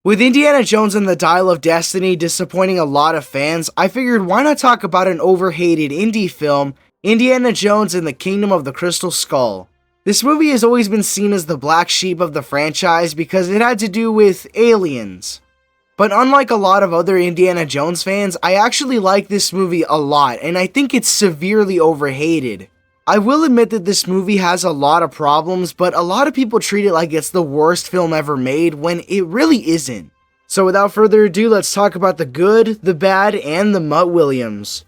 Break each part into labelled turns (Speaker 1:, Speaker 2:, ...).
Speaker 1: With Indiana Jones and the Dial of Destiny disappointing a lot of fans, I figured why not talk about an overhated indie film, Indiana Jones and the Kingdom of the Crystal Skull. This movie has always been seen as the black sheep of the franchise because it had to do with aliens. But unlike a lot of other Indiana Jones fans, I actually like this movie a lot, and I think it's severely overhated. I will admit that this movie has a lot of problems, but a lot of people treat it like it's the worst film ever made when it really isn't. So without further ado, let's talk about the good, the bad, and the Mutt Williams.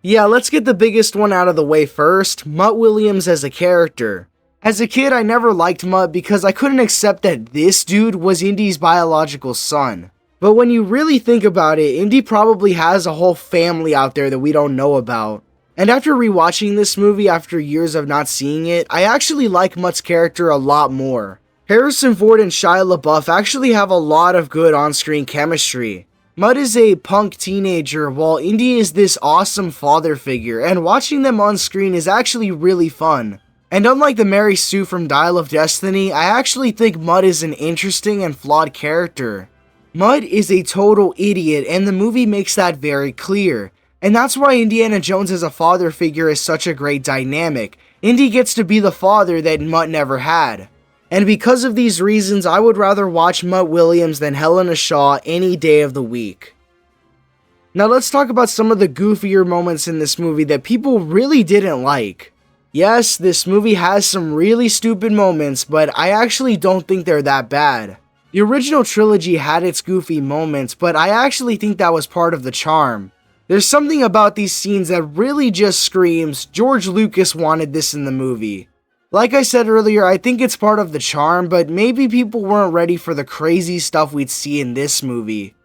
Speaker 1: Yeah, let's get the biggest one out of the way first, Mutt Williams as a character. As a kid, I never liked Mutt because I couldn't accept that this dude was Indy's biological son. But when you really think about it, Indy probably has a whole family out there that we don't know about. And after rewatching this movie after years of not seeing it, I actually like Mutt's character a lot more. Harrison Ford and Shia LaBeouf actually have a lot of good on-screen chemistry. Mutt is a punk teenager while Indy is this awesome father figure, and watching them on screen is actually really fun. And unlike the Mary Sue from Dial of Destiny, I actually think Mutt is an interesting and flawed character. Mutt is a total idiot, and the movie makes that very clear. And that's why Indiana Jones as a father figure is such a great dynamic. Indy gets to be the father that Mutt never had. And because of these reasons, I would rather watch Mutt Williams than Helena Shaw any day of the week. Now let's talk about some of the goofier moments in this movie that people really didn't like. Yes, this movie has some really stupid moments, but I actually don't think they're that bad. The original trilogy had its goofy moments, but I actually think that was part of the charm. There's something about these scenes that really just screams, George Lucas wanted this in the movie. Like I said earlier, I think it's part of the charm, but maybe people weren't ready for the crazy stuff we'd see in this movie.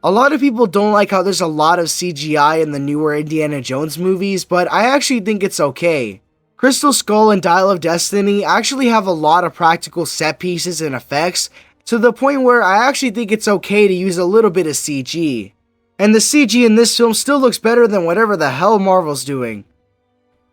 Speaker 1: A lot of people don't like how there's a lot of CGI in the newer Indiana Jones movies, but I actually think it's okay. Crystal Skull and Dial of Destiny actually have a lot of practical set pieces and effects, to the point where I actually think it's okay to use a little bit of CG. And the CG in this film still looks better than whatever the hell Marvel's doing.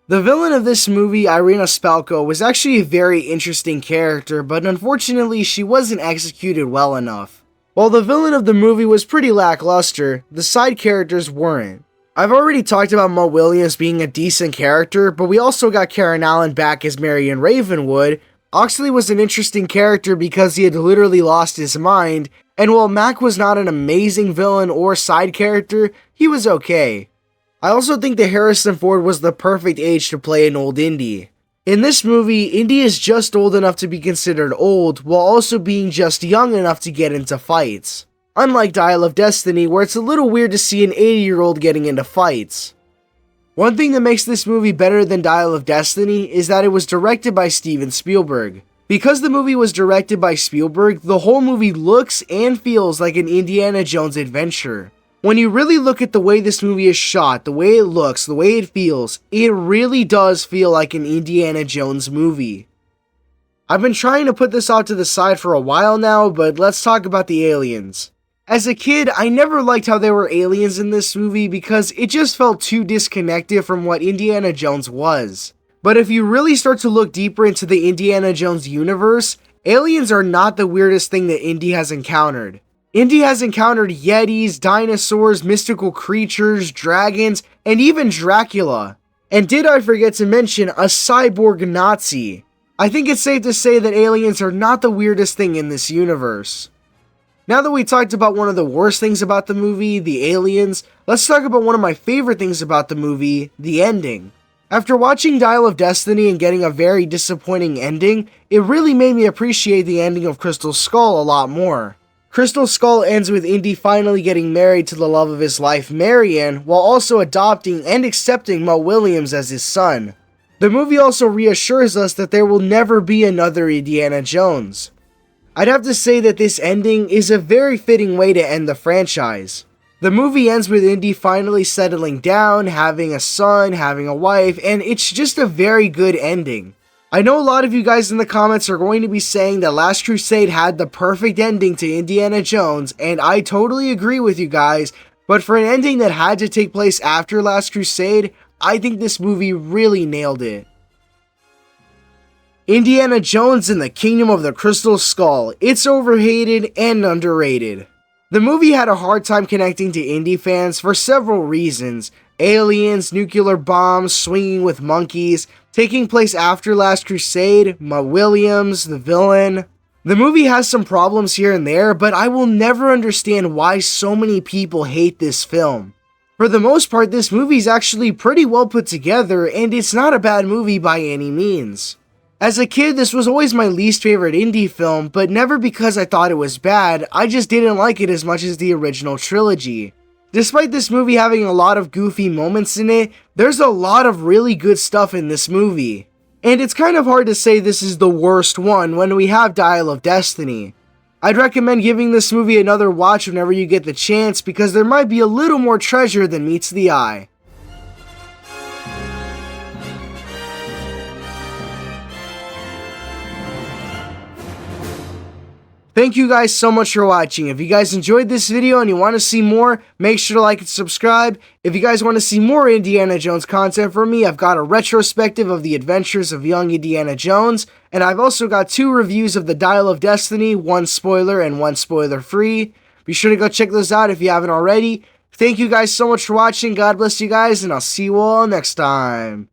Speaker 1: The villain of this movie, Irina Spalko, was actually a very interesting character, but unfortunately she wasn't executed well enough. While the villain of the movie was pretty lackluster, the side characters weren't. I've already talked about Mutt Williams being a decent character, but we also got Karen Allen back as Marion Ravenwood. Oxley was an interesting character because he had literally lost his mind, and while Mac was not an amazing villain or side character, he was okay. I also think that Harrison Ford was the perfect age to play an old Indy. In this movie, Indy is just old enough to be considered old, while also being just young enough to get into fights. Unlike Dial of Destiny, where it's a little weird to see an 80-year-old getting into fights. One thing that makes this movie better than Dial of Destiny is that it was directed by Steven Spielberg. Because the movie was directed by Spielberg, the whole movie looks and feels like an Indiana Jones adventure. When you really look at the way this movie is shot, the way it looks, the way it feels, it really does feel like an Indiana Jones movie. I've been trying to put this off to the side for a while now, but let's talk about the aliens. As a kid, I never liked how there were aliens in this movie because it just felt too disconnected from what Indiana Jones was. But if you really start to look deeper into the Indiana Jones universe, aliens are not the weirdest thing that Indy has encountered. Indy has encountered yetis, dinosaurs, mystical creatures, dragons, and even Dracula. And did I forget to mention a cyborg Nazi? I think it's safe to say that aliens are not the weirdest thing in this universe. Now that we talked about one of the worst things about the movie, the aliens, let's talk about one of my favorite things about the movie, the ending. After watching Dial of Destiny and getting a very disappointing ending, it really made me appreciate the ending of Crystal Skull a lot more. Crystal Skull ends with Indy finally getting married to the love of his life, Marion, while also adopting and accepting Mutt Williams as his son. The movie also reassures us that there will never be another Indiana Jones. I'd have to say that this ending is a very fitting way to end the franchise. The movie ends with Indy finally settling down, having a son, having a wife, and it's just a very good ending. I know a lot of you guys in the comments are going to be saying that Last Crusade had the perfect ending to Indiana Jones, and I totally agree with you guys, but for an ending that had to take place after Last Crusade, I think this movie really nailed it. Indiana Jones and the Kingdom of the Crystal Skull. It's overhated and underrated. The movie had a hard time connecting to indie fans for several reasons. Aliens, nuclear bombs, swinging with monkeys, taking place after Last Crusade, Ma Williams, the villain. The movie has some problems here and there, but I will never understand why so many people hate this film. For the most part, this movie is actually pretty well put together, and it's not a bad movie by any means. As a kid, this was always my least favorite indie film, but never because I thought it was bad, I just didn't like it as much as the original trilogy. Despite this movie having a lot of goofy moments in it, there's a lot of really good stuff in this movie. And it's kind of hard to say this is the worst one when we have Dial of Destiny. I'd recommend giving this movie another watch whenever you get the chance because there might be a little more treasure than meets the eye. Thank you guys so much for watching. If you guys enjoyed this video and you want to see more, make sure to like and subscribe. If you guys want to see more Indiana Jones content from me, I've got a retrospective of the adventures of young Indiana Jones, and I've also got 2 reviews of the Dial of Destiny, one spoiler and one spoiler free. Be sure to go check those out if you haven't already. Thank you guys so much for watching. God bless you guys, and I'll see you all next time.